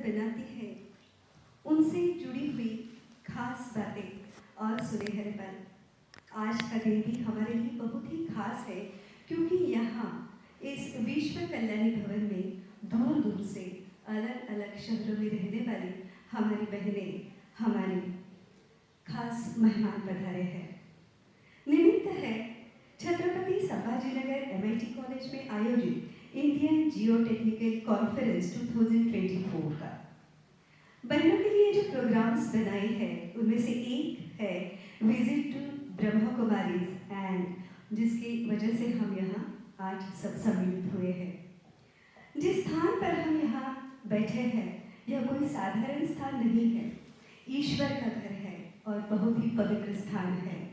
बनाती है, उनसे जुड़ी हुई खास बातें और सुनहरे पल। आज का दिन भी हमारे लिए बहुत ही खास है, क्योंकि यहाँ इस विश्व कल्याणी भवन में दूर दूर से अलग अलग शहरों में रहने वाली हमारी बहनें, हमारे खास मेहमान पधारे हैं। निमित्त है छत्रपति संभाजीनगर MIT कॉलेज में आयोजित इंडियन जियो टेक्निकल कॉन्फ्रेंस 2024 का। बहनों के लिए जो प्रोग्राम्स बनाए हैं उनमें से एक है visit to Brahma Kumaris, and जिसकी वजह से हम यहाँ आज सब सम्मिलित हुए हैं। जिस स्थान पर हम यहाँ बैठे हैं यह कोई साधारण स्थान नहीं है, ईश्वर का घर है और बहुत ही पवित्र स्थान है।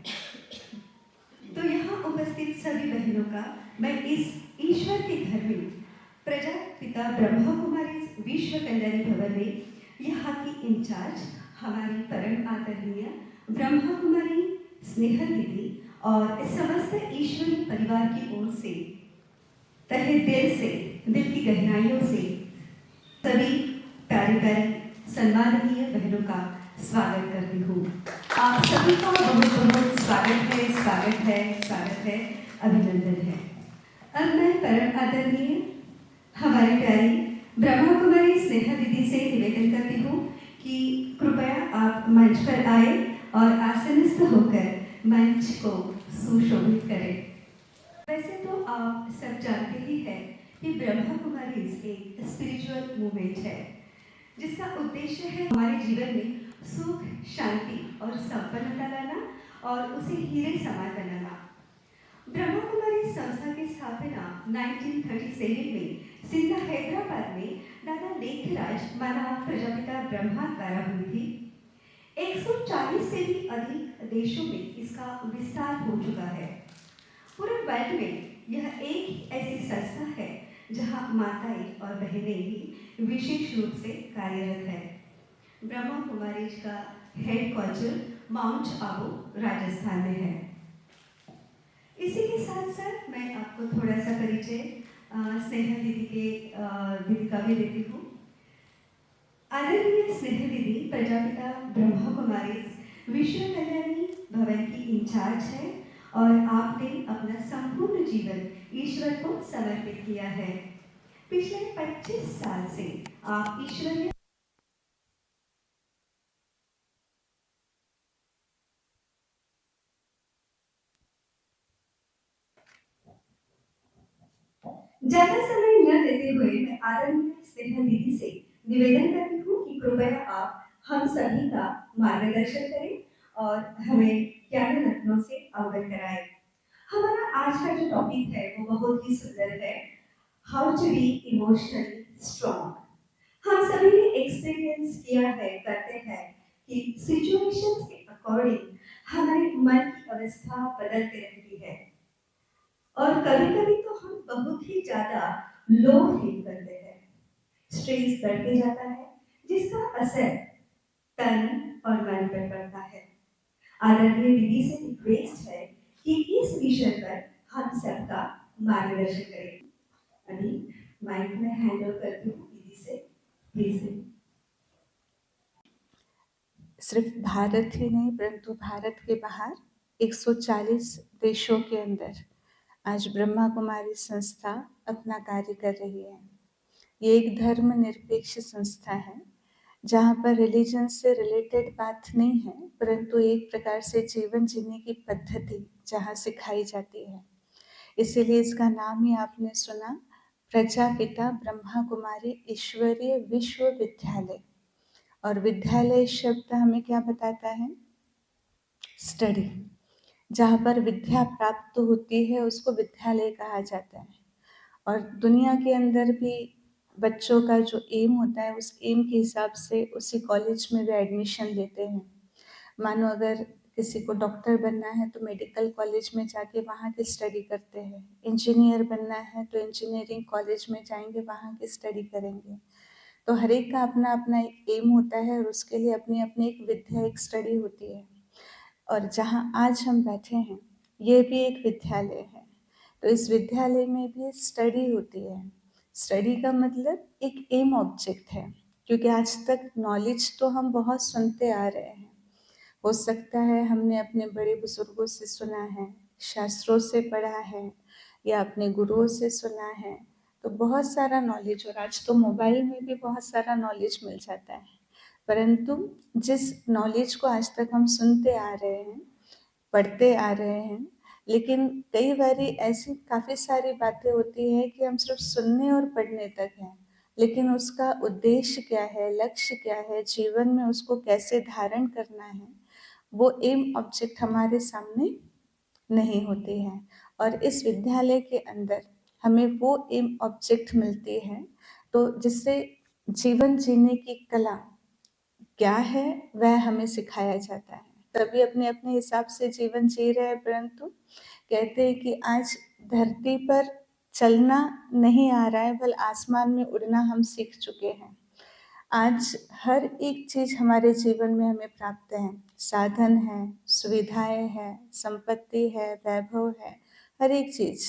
तो यहाँ उपस्थित सभी बहनों का मैं इस ईश्वर के घर में प्रजापिता ब्रह्मा कुमारी विश्व कल्याणी भवन में यहाँ की इंचार्ज हमारी परम आदरणीय ब्रह्मा कुमारी स्नेहल दीदी और समस्त ईश्वरी परिवार की ओर से तहे दिल से, दिल की गहराइयों से सभी प्यारे प्यारे सम्माननीय बहनों का स्वागत करती हूँ। आप सभी का बहुत बहुत स्वागत है, स्वागत है, स्वागत है, अभिनंदन है। अब मैं परम आदरणीय हमारे प्यारी ब्रह्मा कुमारी स्नेहा दीदी से निवेदन करती हूँ कि कृपया आप मंच पर आए और आसनस्थ होकर मंच को सुशोभित करें। वैसे तो आप सब जानते ही हैं कि ब्रह्मा कुमारी एक स्पिरिचुअल मूवमेंट है, जिसका उद्देश्य है हमारे जीवन में सुख, शांति और संपन्नता लाना और उसे हीरे समान बनाना। ब्रह्मा कुमारी संस्था की स्थापना 1937 में सिंधा हैदराबाद में दादा लेखराज माना प्रजापिता ब्रह्मा द्वारा हुई थी। 140 से भी अधिक देशों में इसका विस्तार हो चुका है। पूरे वर्ल्ड में यह एक ऐसी संस्था है जहां माताएं और बहनें ही विशेष रूप से कार्यरत है। ब्रह्मा कुमारी का हेडक्वार्टर माउंट आबू राजस्थान में है। इसी के साथ साथ मैं आपको थोड़ा सा परिचय स्नेहा दीदी का भी देती हूँ। आदरणीय स्नेहा दीदी प्रजापिता ब्रह्मा कुमारी विश्व कल्याणी भवन की इंचार्ज है और आपने अपना संपूर्ण जीवन ईश्वर को समर्पित किया है। पिछले 25 साल से आप ईश्वरीय ज्यादा समय न लेते हुए मैं आदरणीय स्नेहा दीदी से निवेदन करती हूँ कि कृपया आप हम सभी का मार्गदर्शन करें और हमें ज्ञान रत्नों से अवगत कराएं। हमारा आज का जो टॉपिक है वो बहुत ही सुंदर है, how to be emotionally strong. हम सभी ने एक्सपीरियंस किया है, करते हैं कि सिचुएशंस के अकॉर्डिंग हमारे मन की अवस्था बदलती रहती है और कभी कभी तो हम बहुत ही ज्यादा लो फील करते हैं, स्ट्रेस बढ़ते जाता है, जिसका असर तन और मन पर पड़ता है। आदरणीय दीदी से रिक्वेस्ट है कि इस विषय पर हम सबका मार्गदर्शन करें। अभी माइक में हैंड ओवर करती हूँ दीदी से, प्लीज। सिर्फ भारत ही नहीं परंतु भारत के बाहर 140 देशों के अंदर आज ब्रह्मा कुमारी संस्था अपना कार्य कर रही है। ये एक धर्म निरपेक्ष संस्था है जहाँ पर रिलीजन से रिलेटेड बात नहीं है, परंतु एक प्रकार से जीवन जीने की पद्धति जहाँ सिखाई जाती है। इसीलिए इसका नाम ही आपने सुना, प्रजापिता ब्रह्मा कुमारी ईश्वरीय विश्वविद्यालय। और विद्यालय शब्द हमें क्या बताता है? स्टडी। जहाँ पर विद्या प्राप्त होती है उसको विद्यालय कहा जाता है। और दुनिया के अंदर भी बच्चों का जो एम होता है उस एम के हिसाब से उसी कॉलेज में वे एडमिशन लेते हैं। मानो अगर किसी को डॉक्टर बनना है तो मेडिकल कॉलेज में जाके वहाँ की स्टडी करते हैं, इंजीनियर बनना है तो इंजीनियरिंग कॉलेज में जाएंगे, वहाँ की स्टडी करेंगे। तो हर एक का अपना अपना एक एम होता है और उसके लिए अपनी अपनी एक विद्या, एक स्टडी होती है। और जहाँ आज हम बैठे हैं ये भी एक विद्यालय है। तो इस विद्यालय में भी स्टडी होती है। स्टडी का मतलब एक एम ऑब्जेक्ट है, क्योंकि आज तक नॉलेज तो हम बहुत सुनते आ रहे हैं। हो सकता है हमने अपने बड़े बुजुर्गों से सुना है, शास्त्रों से पढ़ा है या अपने गुरुओं से सुना है, तो बहुत सारा नॉलेज, और आज तो मोबाइल में भी बहुत सारा नॉलेज मिल जाता है। परंतु जिस नॉलेज को आज तक हम सुनते आ रहे हैं, पढ़ते आ रहे हैं, लेकिन कई बारी ऐसी काफ़ी सारी बातें होती हैं कि हम सिर्फ सुनने और पढ़ने तक हैं, लेकिन उसका उद्देश्य क्या है, लक्ष्य क्या है, जीवन में उसको कैसे धारण करना है, वो एम ऑब्जेक्ट हमारे सामने नहीं होती है। और इस विद्यालय के अंदर हमें वो एम ऑब्जेक्ट मिलती है, तो जिससे जीवन जीने की कला क्या है वह हमें सिखाया जाता है। सभी अपने अपने हिसाब से जीवन जी रहे हैं, परंतु कहते हैं कि आज धरती पर चलना नहीं आ रहा है, बल्कि आसमान में उड़ना हम सीख चुके हैं। आज हर एक चीज़ हमारे जीवन में हमें प्राप्त है, साधन है, सुविधाएं हैं, संपत्ति है, वैभव है, हर एक चीज़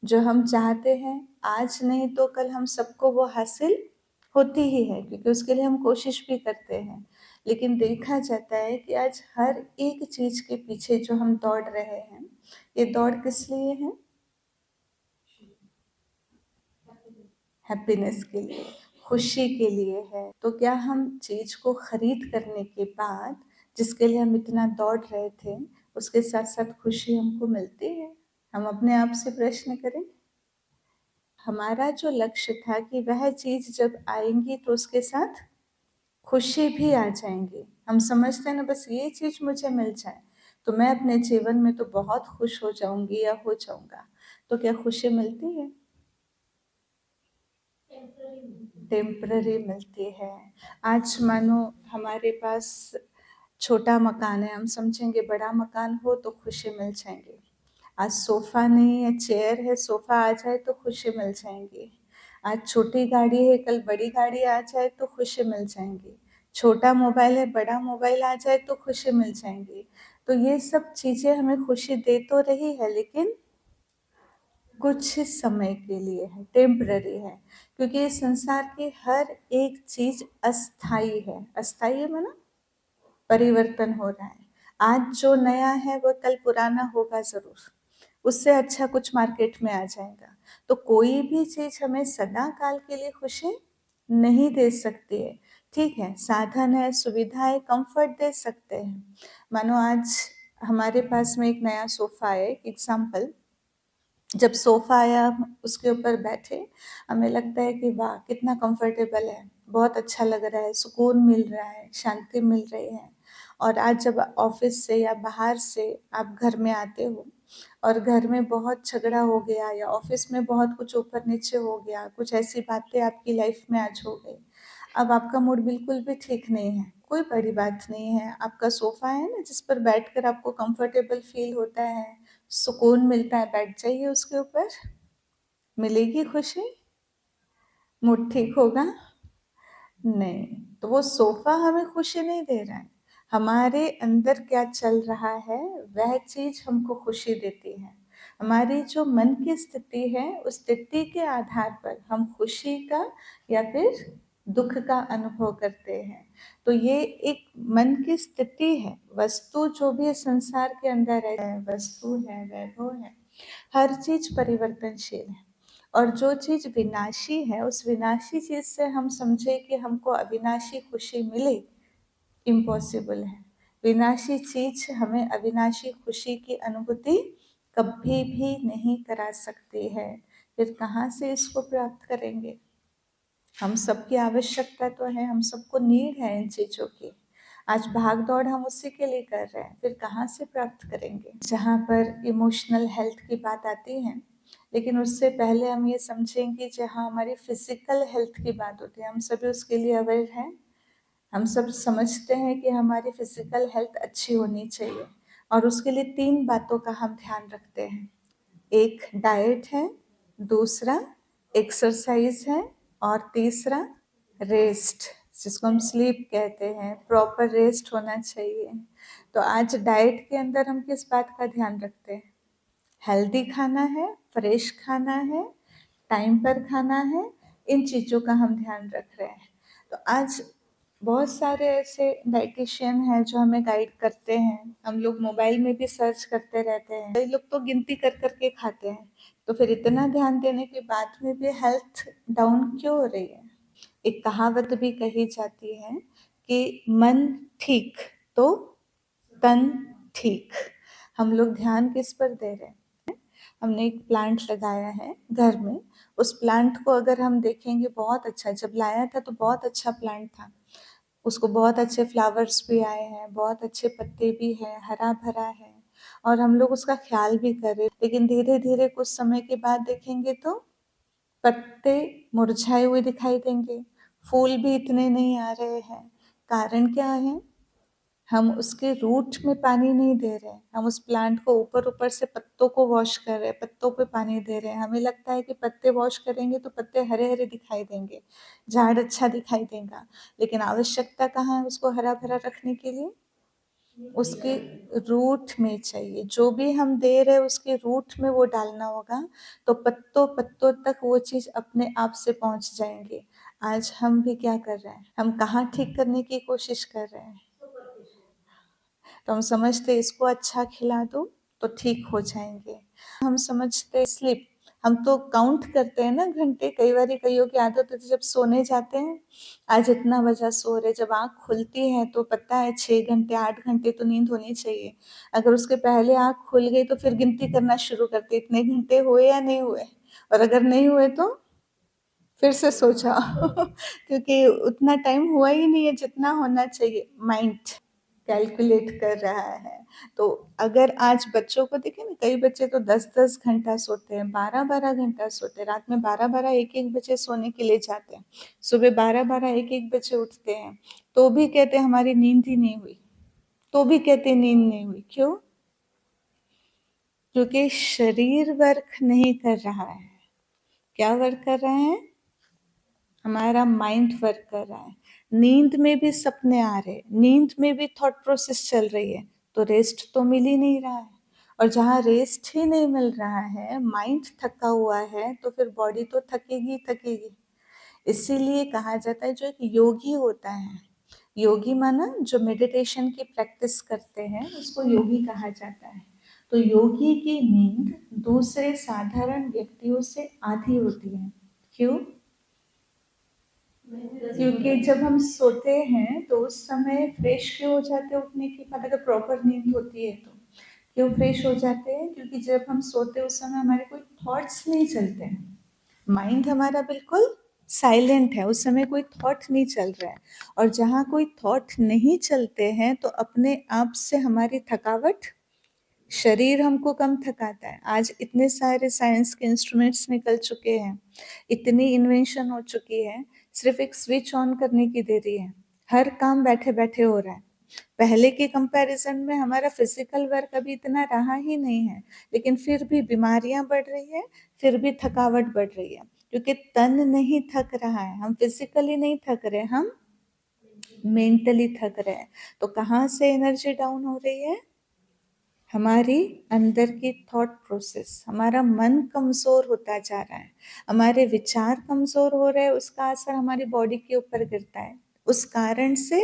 जो हम चाहते हैं, आज नहीं तो कल हम सबको वो हासिल होती ही है, क्योंकि उसके लिए हम कोशिश भी करते हैं। लेकिन देखा जाता है कि आज हर एक चीज़ के पीछे जो हम दौड़ रहे हैं, ये दौड़ किस लिए है? हैप्पीनेस के लिए, खुशी के लिए है। तो क्या हम चीज़ को खरीद करने के बाद जिसके लिए हम इतना दौड़ रहे थे, उसके साथ साथ खुशी हमको मिलती है? हम अपने आप से प्रश्न करें। हमारा जो लक्ष्य था कि वह चीज़ जब आएंगी तो उसके साथ खुशी भी आ जाएंगी। हम समझते हैं ना, बस ये चीज़ मुझे मिल जाए तो मैं अपने जीवन में तो बहुत खुश हो जाऊंगी या हो जाऊंगा। तो क्या खुशी मिलती है? टेम्पररी मिलती है। आज मानो हमारे पास छोटा मकान है, हम समझेंगे बड़ा मकान हो तो खुशी मिल जाएंगी। आज सोफ़ा नहीं है, चेयर है, सोफ़ा आ जाए तो खुशी मिल जाएंगी। आज छोटी गाड़ी है, कल बड़ी गाड़ी आ जाए तो खुशी मिल जाएंगी। छोटा मोबाइल है, बड़ा मोबाइल आ जाए तो खुशी मिल जाएंगी। तो ये सब चीज़ें हमें खुशी दे तो रही है, लेकिन कुछ समय के लिए है, टेम्पररी है, क्योंकि इस संसार की हर एक चीज़ अस्थाई है। अस्थाई है माना परिवर्तन हो रहा है। आज जो नया है वो कल पुराना होगा ज़रूर, उससे अच्छा कुछ मार्केट में आ जाएगा। तो कोई भी चीज़ हमें सदा काल के लिए खुशी नहीं दे सकती है। ठीक है, साधन है, सुविधा है, कंफर्ट दे सकते हैं। मानो आज हमारे पास में एक नया सोफ़ा है, एक एग्जाम्पल, जब सोफ़ा आया हम उसके ऊपर बैठे, हमें लगता है कि वाह कितना कंफर्टेबल है, बहुत अच्छा लग रहा है, सुकून मिल रहा है, शांति मिल रही है। और आज जब ऑफिस से या बाहर से आप घर में आते हो और घर में बहुत झगड़ा हो गया या ऑफिस में बहुत कुछ ऊपर नीचे हो गया, कुछ ऐसी बातें आपकी लाइफ में आज हो गई, अब आपका मूड बिल्कुल भी ठीक नहीं है, कोई बड़ी बात नहीं है, आपका सोफ़ा है ना जिस पर बैठकर आपको कंफर्टेबल फील होता है, सुकून मिलता है, बैठ जाइए उसके ऊपर, मिलेगी खुशी, मूड ठीक होगा? नहीं। तो वो सोफ़ा हमें खुशी नहीं दे रहा है, हमारे अंदर क्या चल रहा है वह चीज़ हमको खुशी देती है। हमारी जो मन की स्थिति है, उस स्थिति के आधार पर हम खुशी का या फिर दुख का अनुभव करते हैं। तो ये एक मन की स्थिति है। वस्तु जो भी संसार के अंदर है, वस्तु है, वैभव है, हर चीज़ परिवर्तनशील है। और जो चीज़ विनाशी है, उस विनाशी चीज़ से हम समझे कि हमको अविनाशी खुशी मिले, इम्पॉसिबल है। विनाशी चीज़ हमें अविनाशी खुशी की अनुभूति कभी भी नहीं करा सकती है। फिर कहाँ से इसको प्राप्त करेंगे? हम सबकी आवश्यकता तो है, हम सबको नीड है इन चीज़ों की। आज भाग दौड़ हम उसी के लिए कर रहे हैं, फिर कहाँ से प्राप्त करेंगे? जहाँ पर इमोशनल हेल्थ की बात आती है, लेकिन उससे पहले हम ये समझेंगे जहाँ हमारी फिजिकल हेल्थ की बात होती है, हम सभी उसके लिए अवेयर हैं। हम सब समझते हैं कि हमारी फिजिकल हेल्थ अच्छी होनी चाहिए, और उसके लिए 3 बातों का हम ध्यान रखते हैं। एक डाइट है, दूसरा एक्सरसाइज है, और तीसरा रेस्ट, जिसको हम स्लीप कहते हैं, प्रॉपर रेस्ट होना चाहिए। तो आज डाइट के अंदर हम किस बात का ध्यान रखते हैं? हेल्दी खाना है, फ्रेश खाना है, टाइम पर खाना है, इन चीज़ों का हम ध्यान रख रहे हैं। तो आज बहुत सारे ऐसे डाइटिशियन हैं जो हमें गाइड करते हैं। हम लोग मोबाइल में भी सर्च करते रहते हैं, कई लोग तो गिनती कर करके खाते हैं। तो फिर इतना ध्यान देने के बाद में भी हेल्थ डाउन क्यों हो रही है? एक कहावत भी कही जाती है कि मन ठीक तो तन ठीक। हम लोग ध्यान किस पर दे रहे हैं? हमने एक प्लांट लगाया है घर में, उस प्लांट को अगर हम देखेंगे बहुत अच्छा, जब लाया था तो बहुत अच्छा प्लांट था, उसको बहुत अच्छे फ्लावर्स भी आए हैं, बहुत अच्छे पत्ते भी हैं, हरा भरा है और हम लोग उसका ख्याल भी कर रहे। लेकिन धीरे धीरे कुछ समय के बाद देखेंगे तो पत्ते मुरझाए हुए दिखाई देंगे, फूल भी इतने नहीं आ रहे हैं। कारण क्या है? हम उसके रूट में पानी नहीं दे रहे हैं, हम उस प्लांट को ऊपर ऊपर से पत्तों को वॉश कर रहे हैं, पत्तों पे पानी दे रहे हैं। हमें लगता है कि पत्ते वॉश करेंगे तो पत्ते हरे हरे दिखाई देंगे, झाड़ अच्छा दिखाई देगा, लेकिन आवश्यकता कहाँ है उसको हरा भरा रखने के लिए? उसके रूट में चाहिए। जो भी हम दे रहे हैं उसके रूट में वो डालना होगा, तो पत्तों पत्तों तक वो चीज़ अपने आप से पहुंच जाएंगे। आज हम भी क्या कर रहे हैं? हम कहाँ ठीक करने की कोशिश कर रहे हैं? तो हम समझते इसको अच्छा खिला दो तो ठीक हो जाएंगे। हम समझते स्लिप, हम तो काउंट करते हैं ना घंटे। कई बार कईयों की आदत होती है जब सोने जाते हैं, आज इतना बजा सो रहे, जब आँख खुलती है तो पता है 6 घंटे 8 घंटे तो नींद होनी चाहिए। अगर उसके पहले आँख खुल गई तो फिर गिनती करना शुरू करते इतने घंटे हुए या नहीं हुए, और अगर नहीं हुए तो फिर से सो जाओ क्योंकि उतना टाइम हुआ ही नहीं है जितना होना चाहिए। माइंड कैलकुलेट कर रहा है। तो अगर आज बच्चों को देखें ना, कई बच्चे तो 10-10 घंटा सोते हैं, 12-12 घंटा सोते हैं, रात में 12-12 1-1 बजे सोने के लिए जाते हैं, सुबह 12-12 1-1 बजे उठते हैं, तो भी कहते हमारी नींद ही नहीं हुई, तो भी कहते नींद नहीं हुई। क्यों? क्योंकि शरीर वर्क नहीं कर रहा है। क्या वर्क कर रहा है? हमारा माइंड वर्क कर रहा है। नींद में भी सपने आ रहे, नींद में भी थॉट प्रोसेस चल रही है, तो रेस्ट तो मिल ही नहीं रहा है। और जहाँ रेस्ट ही नहीं मिल रहा है, माइंड थका हुआ है, तो फिर बॉडी तो थकेगी थकेगी। इसीलिए कहा जाता है जो एक योगी होता है, योगी माना जो मेडिटेशन की प्रैक्टिस करते हैं उसको योगी कहा जाता है। तो योगी की नींद दूसरे साधारण व्यक्तियों से आधी होती है। क्यों? क्योंकि जब हम सोते हैं तो उस समय फ्रेश क्यों हो जाते हैं? उठने के बाद अगर प्रॉपर नींद होती है तो क्यों फ्रेश हो जाते हैं? क्योंकि जब हम सोते हैं उस समय हमारे कोई थॉट्स नहीं चलते हैं, माइंड हमारा बिल्कुल साइलेंट है, उस समय कोई थॉट नहीं चल रहा है। और जहाँ कोई थॉट नहीं चलते हैं तो अपने आप से हमारी थकावट, शरीर हमको कम थकाता है। आज इतने सारे साइंस के इंस्ट्रूमेंट्स निकल चुके हैं, इतनी इन्वेंशन हो चुकी है, सिर्फ एक स्विच ऑन करने की देरी है, हर काम बैठे बैठे हो रहा है। पहले के कंपैरिजन में हमारा फिजिकल वर्क अभी इतना रहा ही नहीं है, लेकिन फिर भी बीमारियां बढ़ रही है, फिर भी थकावट बढ़ रही है, क्योंकि तन नहीं थक रहा है। हम फिजिकली नहीं थक रहे, हम मेंटली थक रहे हैं। तो कहाँ से एनर्जी डाउन हो रही है? हमारी अंदर की थॉट प्रोसेस, हमारा मन कमज़ोर होता जा रहा है, हमारे विचार कमज़ोर हो रहे हैं, उसका असर हमारी बॉडी के ऊपर गिरता है, उस कारण से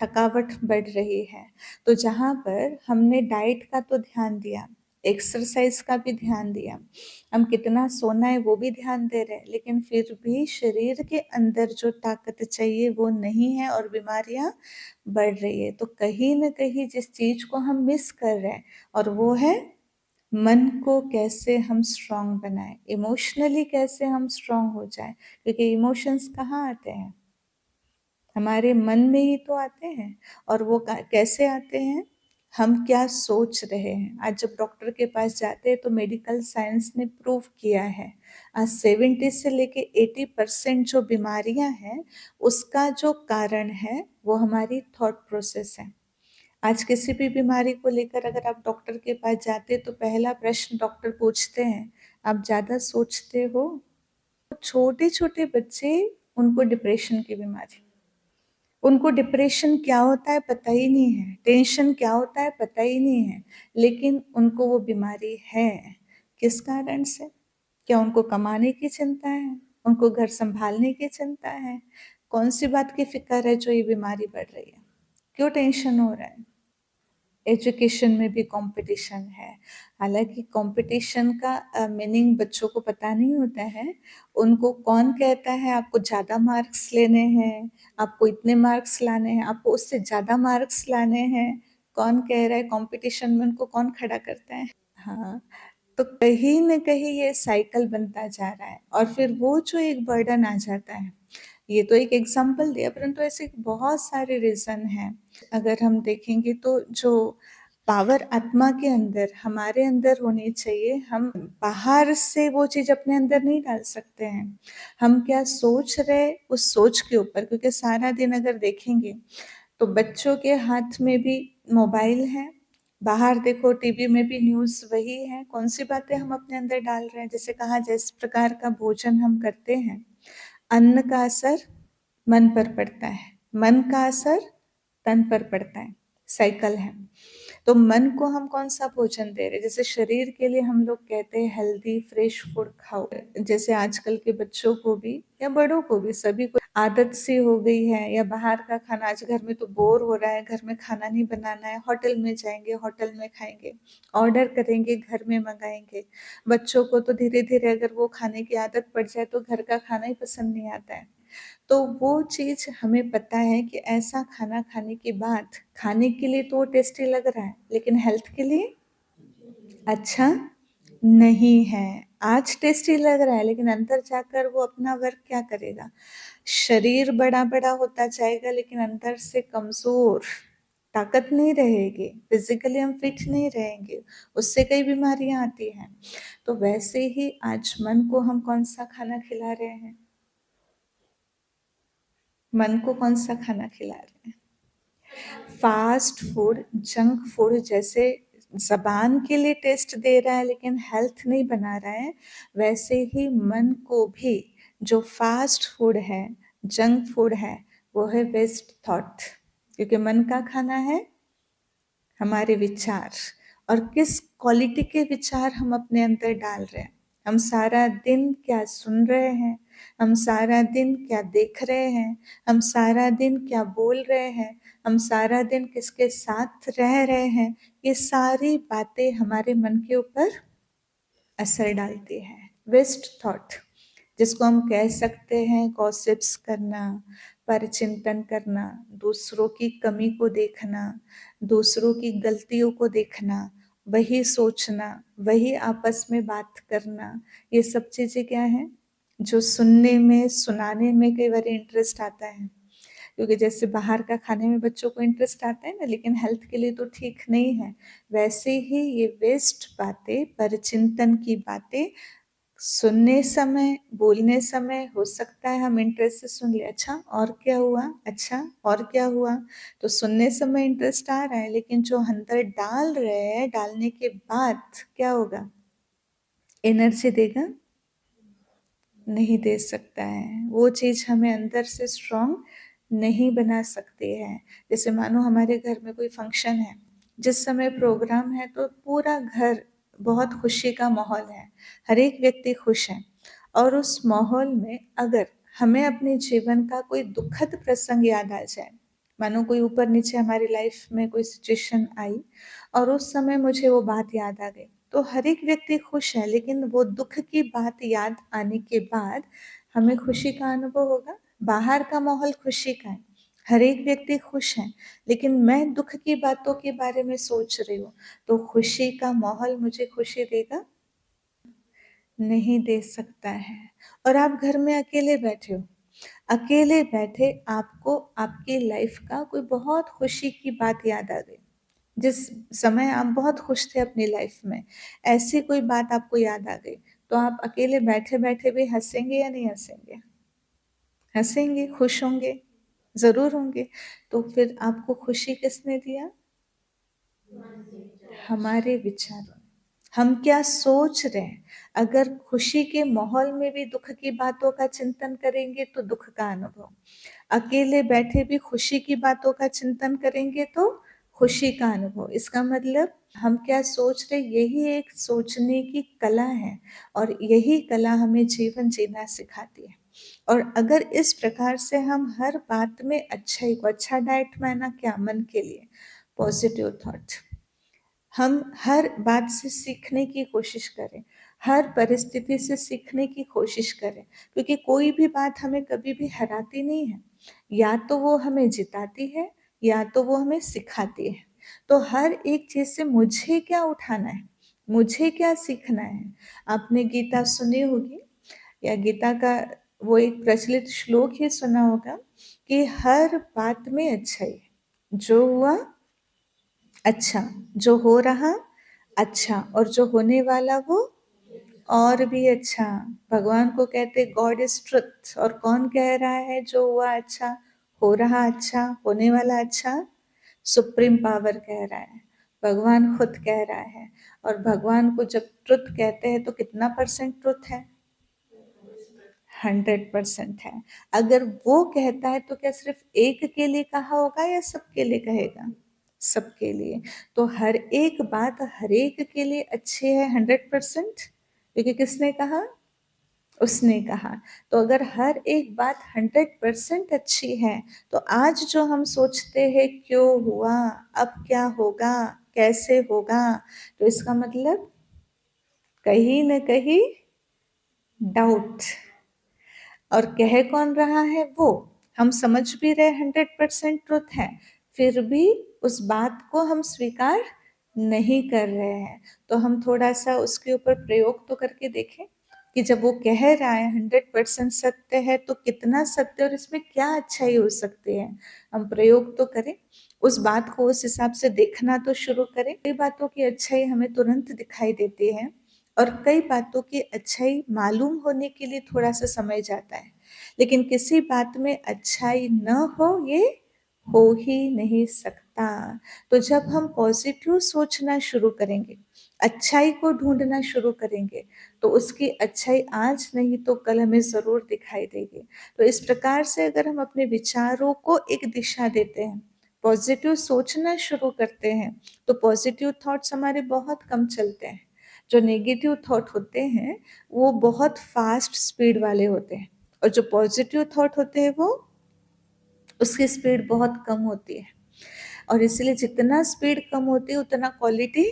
थकावट बढ़ रही है। तो जहाँ पर हमने डाइट का तो ध्यान दिया, एक्सरसाइज का भी ध्यान दिया, हम कितना सोना है वो भी ध्यान दे रहे हैं, लेकिन फिर भी शरीर के अंदर जो ताकत चाहिए वो नहीं है और बीमारियां बढ़ रही है। तो कहीं ना कहीं जिस चीज को हम मिस कर रहे हैं, और वो है मन को कैसे हम स्ट्रांग बनाएं, इमोशनली कैसे हम स्ट्रांग हो जाएं। क्योंकि इमोशंस कहाँ आते हैं? हमारे मन में ही तो आते हैं। और वो कैसे आते हैं? हम क्या सोच रहे हैं। आज जब डॉक्टर के पास जाते हैं तो मेडिकल साइंस ने प्रूव किया है, आज 70 से लेके 80% जो बीमारियां हैं उसका जो कारण है वो हमारी थॉट प्रोसेस है। आज किसी भी बीमारी को लेकर अगर आप डॉक्टर के पास जाते तो पहला प्रश्न डॉक्टर पूछते हैं, आप ज़्यादा सोचते हो? छोटे छोटे बच्चे, उनको डिप्रेशन की बीमारी, उनको डिप्रेशन क्या होता है पता ही नहीं है, टेंशन क्या होता है पता ही नहीं है, लेकिन उनको वो बीमारी है। किस कारण से? क्या उनको कमाने की चिंता है? उनको घर संभालने की चिंता है? कौन सी बात की फ़िक्र है जो ये बीमारी बढ़ रही है? क्यों टेंशन हो रहा है? एजुकेशन में भी कंपटीशन है। हालाँकि कंपटीशन का मीनिंग बच्चों को पता नहीं होता है। उनको कौन कहता है आपको ज़्यादा मार्क्स लेने हैं, आपको इतने मार्क्स लाने हैं, आपको उससे ज़्यादा मार्क्स लाने हैं, कौन कह रहा है कॉम्पिटिशन में उनको कौन खड़ा करता है? हाँ, तो कहीं न कहीं ये साइकिल बनता जा रहा है और फिर वो जो एक बर्डन आ जाता है, ये तो एक एग्ज़ाम्पल दिया परंतु ऐसे बहुत सारे रीज़न हैं। अगर हम देखेंगे तो जो पावर आत्मा के अंदर, हमारे अंदर होनी चाहिए, हम बाहर से वो चीज़ अपने अंदर नहीं डाल सकते हैं। हम क्या सोच रहे उस सोच के ऊपर क्योंकि सारा दिन अगर देखेंगे तो बच्चों के हाथ में भी मोबाइल है, बाहर देखो टीवी में भी न्यूज़ वही है, कौन-सी बातें हम अपने अंदर डाल रहे हैं। जैसे कहा जिस प्रकार का भोजन हम करते हैं, अन्न का असर मन पर पड़ता है, मन का असर तन पर पड़ता है, साइकिल है। तो मन को हम कौन-सा भोजन दे रहे हैं? जैसे शरीर के लिए हम लोग कहते हैं हेल्दी फ्रेश फूड खाओ। जैसे आजकल के बच्चों को भी या बड़ों को भी सभी को आदत सी हो गई है या बाहर का खाना आज घर में तो बोर हो रहा है, घर में खाना नहीं बनाना है, होटल में जाएँगे, होटल में खाएँगे, ऑर्डर करेंगे, घर में मँगाएँगे। बच्चों को तो धीरे-धीरे अगर वो खाने की आदत पड़ जाए तो घर का खाना ही पसंद नहीं आता है। तो वो चीज़ हमें पता है कि ऐसा खाना खाने के बाद खाने के लिए तो टेस्टी लग रहा है, लेकिन हेल्थ के लिए अच्छा नहीं है। आज टेस्टी लग रहा है, लेकिन अंदर जाकर वो अपना वर्क क्या करेगा? शरीर बड़ा-बड़ा होता जाएगा, लेकिन अंदर से कमज़ोर, ताकत नहीं रहेगी, फिज़िकली हम फिट नहीं रहेंगे, उससे कई बीमारियाँ आती हैं। तो वैसे ही आज मन को हम कौन-सा खाना खिला रहे हैं? मन को कौन-सा खाना खिला रहे हैं? फ़ास्ट फूड, जंक फूड जैसे ज़बान के लिए टेस्ट दे रहा है लेकिन हेल्थ नहीं बना रहा है, वैसे ही मन को भी जो फ़ास्ट फूड है, जंक फूड है, वो है वेस्ट थॉट क्योंकि मन का खाना है हमारे विचार और किस क्वालिटी के विचार हम अपने अंदर डाल रहे हैं। हम सारा दिन क्या सुन रहे हैं, हम सारा दिन क्या देख रहे हैं, हम सारा दिन क्या बोल रहे हैं, हम सारा दिन किसके साथ रह रहे हैं, ये सारी बातें हमारे मन के ऊपर असर डालती हैं। वेस्ट थॉट जिसको हम कह सकते हैं गॉसिप्स करना, परचिंतन करना, दूसरों की कमी को देखना, दूसरों की गलतियों को देखना, वही सोचना, वही आपस में बात करना, ये सब चीज़ें क्या हैं? जो सुनने में, सुनाने में कई बार इंटरेस्ट आता है। क्योंकि जैसे बाहर का खाने में बच्चों को इंटरेस्ट आता है ना, लेकिन हेल्थ के लिए तो ठीक नहीं है। वैसे ही ये वेस्ट बातें, परचिंतन की बातें सुनने समय, बोलने समय हो सकता है हम इंटरेस्ट से सुन लें, अच्छा और क्या हुआ? अच्छा और क्या हुआ? तो सुनने समय इंटरेस्ट आ रहा है, लेकिन जो अंदर डाल रहे हैं, डालने के बाद क्या होगा? एनर्जी देगा? नहीं दे सकता है। वो चीज़ हमें अंदर से स्ट्रॉन्ग नहीं बना सकती है। जैसे मानो हमारे घर में कोई फंक्शन है, जिस समय प्रोग्राम है तो पूरा घर बहुत खुशी का माहौल है, हर एक व्यक्ति खुश है और उस माहौल में अगर हमें अपने जीवन का कोई दुखद प्रसंग याद आ जाए, मानो कोई ऊपर-नीचे हमारी लाइफ में कोई सिचुएशन आई और उस समय मुझे वो बात याद आ गई, तो हर एक व्यक्ति खुश है, लेकिन वो दुःख की बात याद आने के बाद हमें खुशी का अनुभव होगा। बाहर का माहौल खुशी का है, हर एक व्यक्ति खुश है, लेकिन मैं दुःख की बातों के बारे में सोच रही हूँ, तो खुशी का माहौल मुझे खुशी देगा? नहीं दे सकता है। और आप घर में अकेले बैठे हो, अकेले बैठे आपको आपकी लाइफ का कोई बहुत खुशी की बात याद आ गई। जिस समय आप बहुत खुश थे अपनी लाइफ में, ऐसी कोई बात आपको याद आ गई, तो आप अकेले बैठे-बैठे भी हँसेंगे या नहीं हँसेंगे? हँसेंगे, खुश होंगे, ज़रूर होंगे। तो फिर आपको खुशी किसने दिया? हमारे विचारों ने। हम क्या सोच रहे हैं? अगर खुशी के माहौल में भी दुःख की बातों का चिंतन करेंगे तो दुःख का अनुभव, अकेले बैठे भी खुशी की बातों का चिंतन करेंगे तो खुशी का अनुभव। इसका मतलब हम क्या सोच रहे यही एक सोचने की कला है और यही कला हमें जीवन जीना सिखाती है। और अगर इस प्रकार से हम हर बात में अच्छाई को, अच्छा डाइट माना क्या, मन के लिए पॉजिटिव थॉट, हम हर बात से सीखने की कोशिश करें, हर परिस्थिति से सीखने की कोशिश करें, क्योंकि कोई भी बात हमें कभी भी हराती नहीं है, या तो वो हमें जिताती है या तो वो हमें सिखाती है। तो हर एक चीज से मुझे क्या उठाना है, मुझे क्या सीखना है। आपने गीता सुनी होगी, या गीता का वो एक प्रचलित श्लोक ही सुना होगा कि हर बात में अच्छाई है, जो हुआ अच्छा, जो हो रहा अच्छा, और जो होने वाला वो और भी अच्छा। भगवान को कहते गॉड इज ट्रुथ, और कौन कह रहा है जो हुआ अच्छा, हो रहा अच्छा, होने वाला अच्छा? सुप्रीम पावर कह रहा है, भगवान खुद कह रहा है। और भगवान को जब ट्रुथ कहते हैं तो कितना परसेंट ट्रुथ है? 100% है। अगर वो कहता है तो क्या सिर्फ एक के लिए कहा होगा या सबके लिए कहेगा? सबके लिए। तो हर एक बात हर एक के लिए अच्छी है 100%, क्योंकि किसने कहा? उसने कहा। तो अगर हर एक बात 100% अच्छी है, तो आज जो हम सोचते हैं क्यों हुआ, अब क्या होगा, कैसे होगा, तो इसका मतलब कहीं न कहीं डाउट। और कह कौन रहा है? वो। हम समझ भी रहे 100% ट्रुथ है, फिर भी उस बात को हम स्वीकार नहीं कर रहे हैं। तो हम थोड़ा सा उसके ऊपर प्रयोग तो करके देखें कि जब वो कह रहा है 100% सत्य है, तो कितना सत्य और इसमें क्या अच्छाई हो सकती है। हम प्रयोग तो करें, उस बात को उस हिसाब से देखना तो शुरू करें। कई बातों की अच्छाई हमें तुरंत दिखाई देती है, और कई बातों की अच्छाई मालूम होने के लिए थोड़ा सा समय जाता है। लेकिन किसी बात में अच्छाई न हो, ये हो ही नहीं सकता। तो जब हम पॉजिटिव सोचना शुरू करेंगे, अच्छाई को ढूंढना शुरू करेंगे, तो उसकी अच्छाई आज नहीं तो कल हमें जरूर दिखाई देगी। तो इस प्रकार से अगर हम अपने विचारों को एक दिशा देते हैं, पॉजिटिव सोचना शुरू करते हैं, तो पॉजिटिव थॉट्स हमारे बहुत कम चलते हैं। जो नेगेटिव थॉट होते हैं वो बहुत फास्ट स्पीड वाले होते हैं, और जो पॉजिटिव थॉट होते हैं वो उसकी स्पीड बहुत कम होती है। और इसलिए जितना स्पीड कम होती है उतना क्वालिटी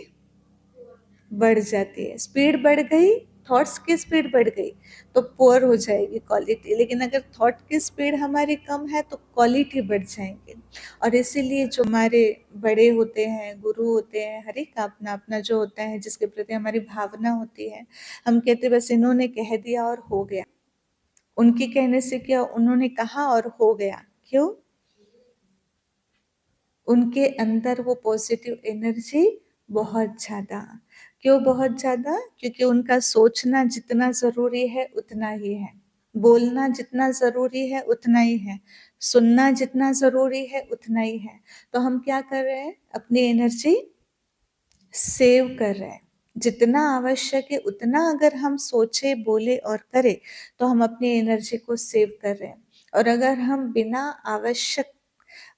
बढ़ जाती है। स्पीड बढ़ गई, थॉट्स की स्पीड बढ़ गई, तो पुअर हो जाएगी क्वालिटी। लेकिन अगर थॉट की स्पीड हमारी कम है तो क्वालिटी बढ़ जाएंगे। और इसीलिए जो हमारे बड़े होते हैं, गुरु होते हैं, हर एक का अपना अपना जो होता है जिसके प्रति हमारी भावना होती है, हम कहते बस इन्होंने कह दिया और हो गया। उनके कहने से क्या, उन्होंने कहा और हो गया। क्यों? उनके अंदर वो पॉजिटिव एनर्जी बहुत ज़्यादा। क्यों बहुत ज़्यादा? क्योंकि उनका सोचना जितना ज़रूरी है उतना ही है, बोलना जितना ज़रूरी है उतना ही है, सुनना जितना ज़रूरी है उतना ही है। तो हम क्या कर रहे हैं? अपनी एनर्जी सेव कर रहे हैं। जितना आवश्यक है उतना अगर हम सोचे, बोले और करें, तो हम अपनी एनर्जी को सेव कर रहे हैं। और अगर हम बिना आवश्यक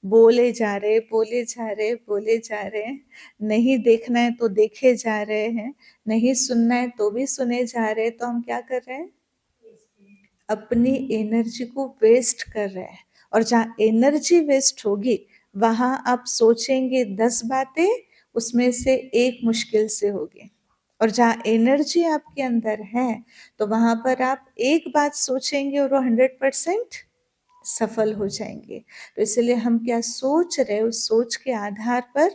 बोले जा रहे, बोले जा रहे, बोले जा रहे हैं, नहीं देखना है तो देखे जा रहे हैं, नहीं सुनना है तो भी सुने जा रहे हैं, तो हम क्या कर रहे हैं? अपनी एनर्जी को वेस्ट कर रहे हैं। और जहाँ एनर्जी वेस्ट होगी, वहां आप सोचेंगे 10 बातें, उसमें से एक मुश्किल से होगी। और जहाँ एनर्जी आपके अंदर है, तो वहां पर आप एक बात सोचेंगे और वो 100% सफल हो जाएंगे। तो इसलिए हम क्या सोच रहे हैं, उस सोच के आधार पर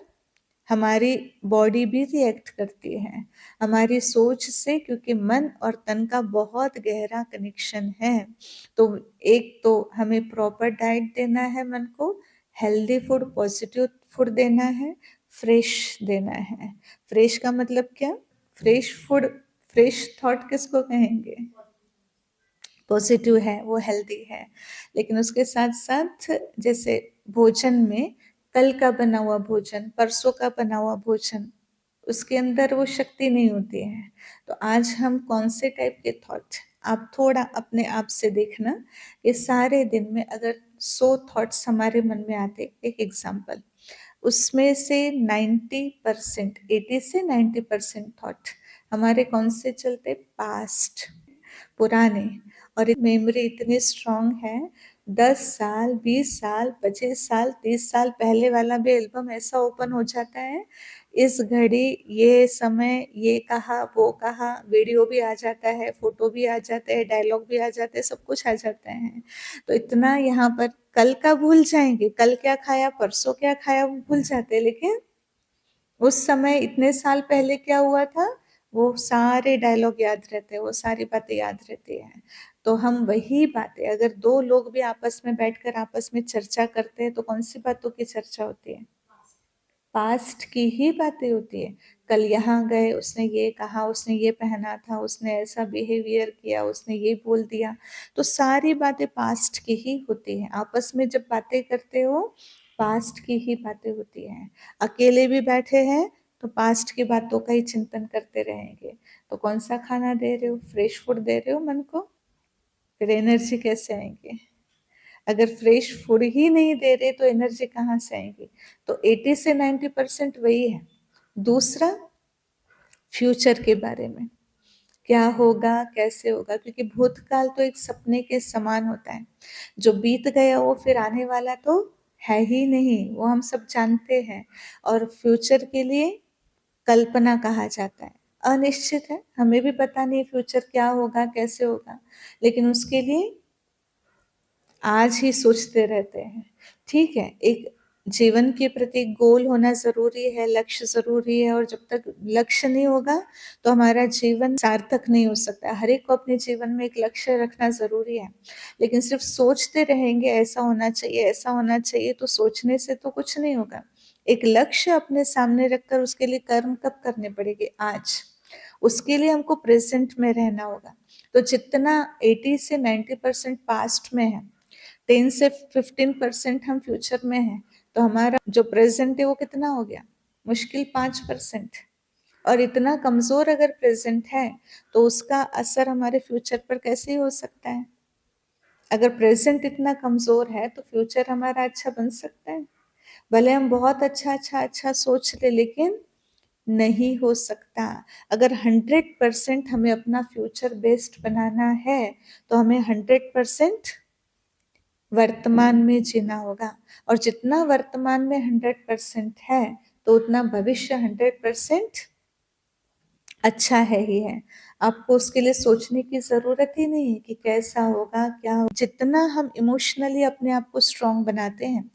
हमारी बॉडी भी रिएक्ट करती है हमारी सोच से, क्योंकि मन और तन का बहुत गहरा कनेक्शन है। तो एक तो हमें प्रॉपर डाइट देना है, मन को हेल्दी फूड, पॉजिटिव फूड देना है, फ्रेश देना है। फ्रेश का मतलब क्या? फ्रेश फूड, फ्रेश थॉट किसको कहेंगे? पॉजिटिव है, वो हेल्दी है। लेकिन उसके साथ साथ जैसे भोजन में कल का बना हुआ भोजन, परसों का बना हुआ भोजन, उसके अंदर वो शक्ति नहीं होती है। तो आज हम कौन से टाइप के थॉट, आप थोड़ा अपने आप से देखना कि सारे दिन में अगर 100 थॉट्स हमारे मन में आते, एक एग्जाम्पल, उसमें से 90%, 80 से 90% थॉट हमारे कौन से चलते? पास्ट, पुराने। और मेमोरी इतनी स्ट्रांग है, 10 साल, 20 साल, 25 साल, 30 साल पहले वाला भी एल्बम ऐसा ओपन हो जाता है, इस घड़ी ये समय ये कहा वो कहा, वीडियो भी आ जाता है, फोटो भी आ जाते हैं, डायलॉग भी आ जाते हैं, सब कुछ आ जाते हैं। तो इतना यहाँ पर कल का भूल जाएंगे, कल क्या खाया, परसों क्या खाया, वो भूल जाते हैं, लेकिन उस समय इतने साल पहले क्या हुआ था, वो सारे डायलॉग याद रहते हैं, वो सारी बातें याद रहती हैं। तो हम वही बातें, अगर दो लोग भी आपस में बैठकर आपस में चर्चा करते हैं, तो कौन सी बातों की चर्चा होती है? पास्ट की ही बातें होती है। कल यहाँ गए, उसने ये कहा, उसने ये पहना था, उसने ऐसा बिहेवियर किया, उसने ये बोल दिया। तो सारी बातें पास्ट की ही होती हैं। आपस में जब बातें करते हो, पास्ट की ही बातें होती हैं। अकेले भी बैठे हैं तो पास्ट की बातों का ही चिंतन करते रहेंगे। तो कौन सा खाना दे रहे हो? फ्रेश फूड दे रहे हो मन को? फिर एनर्जी कैसे आएंगे? अगर फ्रेश फूड ही नहीं दे रहे तो एनर्जी कहाँ से आएगी? तो 80 से 90% वही है। दूसरा, फ्यूचर के बारे में, क्या होगा, कैसे होगा, क्योंकि भूतकाल तो एक सपने के समान होता है। जो बीत गया वो फिर आने वाला तो है ही नहीं, वो हम सब जानते हैं। और फ्यूचर के लिए कल्पना कहा जाता है, अनिश्चित है, हमें भी पता नहीं फ्यूचर क्या होगा, कैसे होगा, लेकिन उसके लिए आज ही सोचते रहते हैं। ठीक है, एक जीवन के प्रति गोल होना ज़रूरी है, लक्ष्य ज़रूरी है, और जब तक लक्ष्य नहीं होगा तो हमारा जीवन सार्थक नहीं हो सकता। हर एक को अपने जीवन में एक लक्ष्य रखना ज़रूरी है, लेकिन सिर्फ सोचते रहेंगे ऐसा होना चाहिए, ऐसा होना चाहिए, तो सोचने से तो कुछ नहीं होगा। एक लक्ष्य अपने सामने रखकर उसके लिए कर्म कब करने पड़ेंगे? आज। उसके लिए हमको प्रेजेंट में रहना होगा। तो जितना 80 से 90% पास्ट में है, 10 से 15% हम फ्यूचर में हैं, तो हमारा जो प्रेजेंट है वो कितना हो गया? मुश्किल 5%। और इतना कमजोर अगर प्रेजेंट है तो उसका असर हमारे फ्यूचर पर कैसे हो सकता है? अगर प्रेजेंट इतना कमजोर है तो फ्यूचर हमारा अच्छा बन सकता है? भले हम बहुत अच्छा अच्छा अच्छा सोच ले, लेकिन नहीं हो सकता। अगर 100% हमें अपना फ्यूचर बेस्ट बनाना है तो हमें 100% वर्तमान में जीना होगा, और जितना वर्तमान में 100% है तो उतना भविष्य 100% अच्छा है ही है। आपको उसके लिए सोचने की जरूरत ही नहीं है कि कैसा होगा, क्या होगा। जितना हम इमोशनली अपने आप को स्ट्रांग बनाते हैं,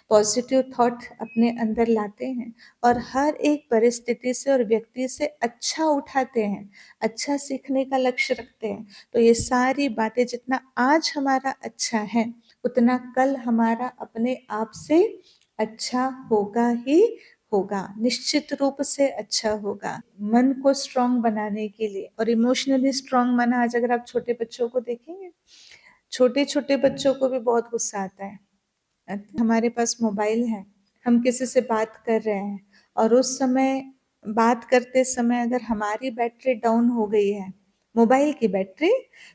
पॉजिटिव थॉट अपने अंदर लाते हैं, और हर एक परिस्थिति से और व्यक्ति से अच्छा उठाते हैं, अच्छा सीखने का लक्ष्य रखते हैं, तो ये सारी बातें जितना आज हमारा अच्छा है उतना कल हमारा अपने आप से अच्छा होगा ही होगा, निश्चित रूप से अच्छा होगा। मन को स्ट्रांग बनाने के लिए, और इमोशनली स्ट्रांग माना, आज अगर आप छोटे बच्चों को देखेंगे, छोटे छोटे बच्चों को भी बहुत गुस्सा आता है। हमारे पास मोबाइल है, हम किसी से बात कर रहे हैं, और उस समय बात करते समय अगर हमारी बैटरी डाउन हो गई है, मोबाइल की बैटरी,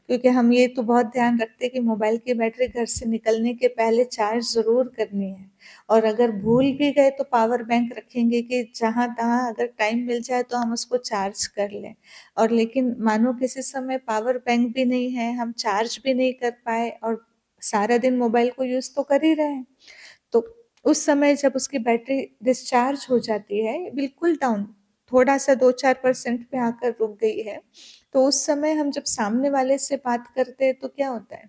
क्योंकि हम ये तो बहुत ध्यान रखते हैं कि मोबाइल की बैटरी घर से निकलने के पहले चार्ज ज़रूर करनी है, और अगर भूल भी गए तो पावर बैंक रखेंगे कि जहाँ तहाँ अगर टाइम मिल जाए तो हम उसको चार्ज कर लें। और लेकिन मानो किसी समय पावर बैंक भी नहीं है, हम चार्ज भी नहीं कर पाए, और सारा दिन मोबाइल को यूज़ तो कर ही रहे हैं, तो उस समय जब उसकी बैटरी डिस्चार्ज हो जाती है, बिल्कुल डाउन, थोड़ा सा 2-4% पे आकर रुक गई है, तो उस समय हम जब सामने वाले से बात करते हैं तो क्या होता है?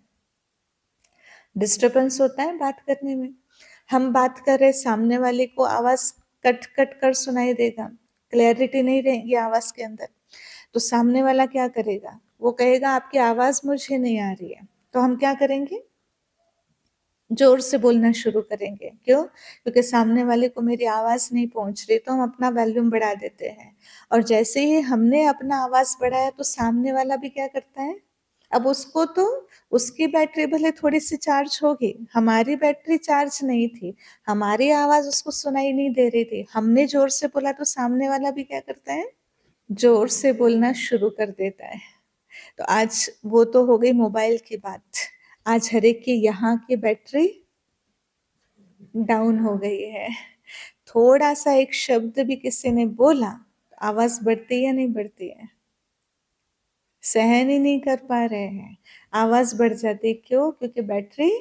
डिस्टर्बेंस होता है बात करने में। हम बात कर रहे, सामने वाले को आवाज़ कट कट कर सुनाई देगा, क्लैरिटी नहीं रहेगी आवाज़ के अंदर, तो सामने वाला क्या करेगा? वो कहेगा आपकी आवाज़ मुझे नहीं आ रही है। तो हम क्या करेंगे? जोर से बोलना शुरू करेंगे। क्यों? क्योंकि सामने वाले को मेरी आवाज़ नहीं पहुँच रही, तो हम अपना वॉल्यूम बढ़ा देते हैं, और जैसे ही हमने अपना आवाज़ बढ़ाया तो सामने वाला भी क्या करता है? अब उसको तो उसकी बैटरी भले थोड़ी-सी चार्ज होगी, हमारी बैटरी चार्ज नहीं थी, हमारी आवाज़ उसको सुनाई नहीं दे रही थी। हमने ज़ोर से बोला तो सामने वाला भी क्या करता है? ज़ोर से बोलना शुरू कर देता है। तो आज वो तो हो गई मोबाइल की बात। आज हर एक के यहाँ की बैटरी डाउन हो गई है। थोड़ा-सा एक शब्द भी किसी ने बोला, आवाज़ बढ़ती है या नहीं बढ़ती है? सहन ही नहीं कर पा रहे हैं। आवाज़ बढ़ जाती है, क्यों? क्योंकि बैटरी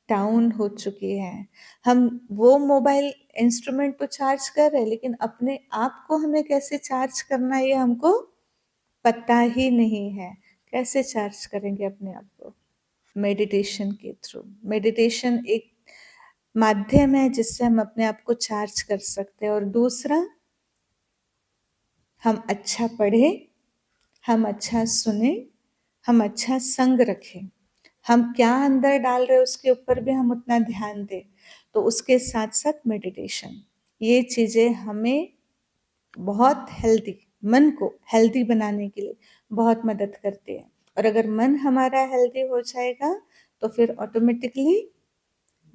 डाउन हो चुकी है। हम वो मोबाइल इंस्ट्रूमेंट तो चार्ज कर रहे हैं, लेकिन अपने आप को हमें कैसे चार्ज करना है ये हमको पता ही नहीं है। कैसे चार्ज करेंगे अपने आप को? मेडिटेशन के थ्रू। मेडिटेशन एक माध्यम है जिससे हम अपने आप को चार्ज कर सकते हैं। और दूसरा, हम अच्छा पढ़ें, हम अच्छा सुने, हम अच्छा संग रखें। हम क्या अंदर डाल रहे हैं उसके ऊपर भी हम उतना ध्यान दें। तो उसके साथ साथ मेडिटेशन, ये चीज़ें हमें बहुत हेल्दी, मन को हेल्दी बनाने के लिए बहुत मदद करती है। और अगर मन हमारा हेल्दी हो जाएगा तो फिर ऑटोमेटिकली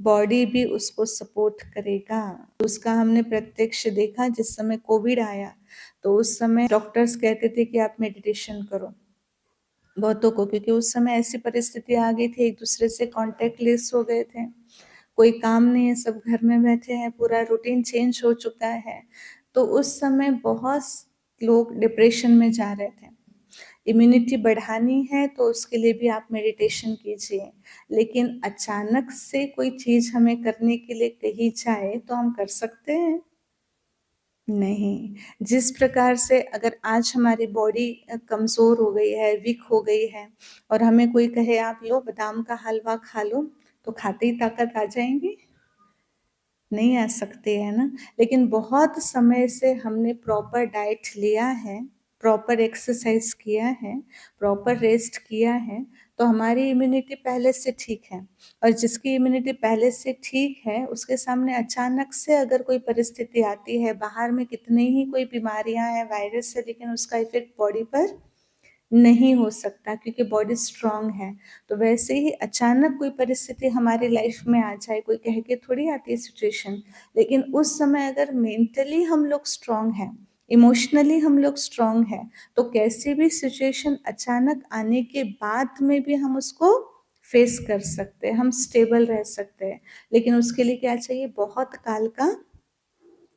बॉडी भी उसको सपोर्ट करेगा। उसका हमने प्रत्यक्ष देखा जिस समय कोविड आया, तो उस समय डॉक्टर्स कहते थे कि आप मेडिटेशन करो बहुतों को, क्योंकि उस समय ऐसी परिस्थिति आ गई थी, एक दूसरे से कांटेक्ट लेस हो गए थे, कोई काम नहीं है, सब घर में बैठे हैं, पूरा रूटीन चेंज हो चुका है। तो उस समय बहुत लोग डिप्रेशन में जा रहे थे। इम्यूनिटी बढ़ानी है तो उसके लिए भी आप मेडिटेशन कीजिए, लेकिन अचानक से कोई चीज़ हमें करने के लिए कही जाए तो हम कर सकते हैं? नहीं। जिस प्रकार से अगर आज हमारी बॉडी कमज़ोर हो गई है, वीक हो गई है, और हमें कोई कहे आप लो बादाम का हलवा खा लो, तो खाते ही ताकत आ जाएगी? नहीं आ सकती है ना। लेकिन बहुत समय से हमने प्रॉपर डाइट लिया है, प्रॉपर एक्सरसाइज किया है, प्रॉपर रेस्ट किया है, तो हमारी इम्यूनिटी पहले से ठीक है। और जिसकी इम्यूनिटी पहले से ठीक है, उसके सामने अचानक से अगर कोई परिस्थिति आती है, बाहर में कितने ही कोई बीमारियां हैं, वायरस है, लेकिन उसका इफेक्ट बॉडी पर नहीं हो सकता क्योंकि बॉडी स्ट्रांग है। तो वैसे ही अचानक कोई परिस्थिति हमारी लाइफ में आ जाए, कोई कह के थोड़ी आती है सिचुएशन, लेकिन उस समय अगर मेंटली हम लोग स्ट्रांग हैं, इमोशनली हम लोग स्ट्रांग हैं, तो कैसी भी सिचुएशन अचानक आने के बाद में भी हम उसको फेस कर सकते हैं, हम स्टेबल रह सकते हैं। लेकिन उसके लिए क्या चाहिए? बहुत काल का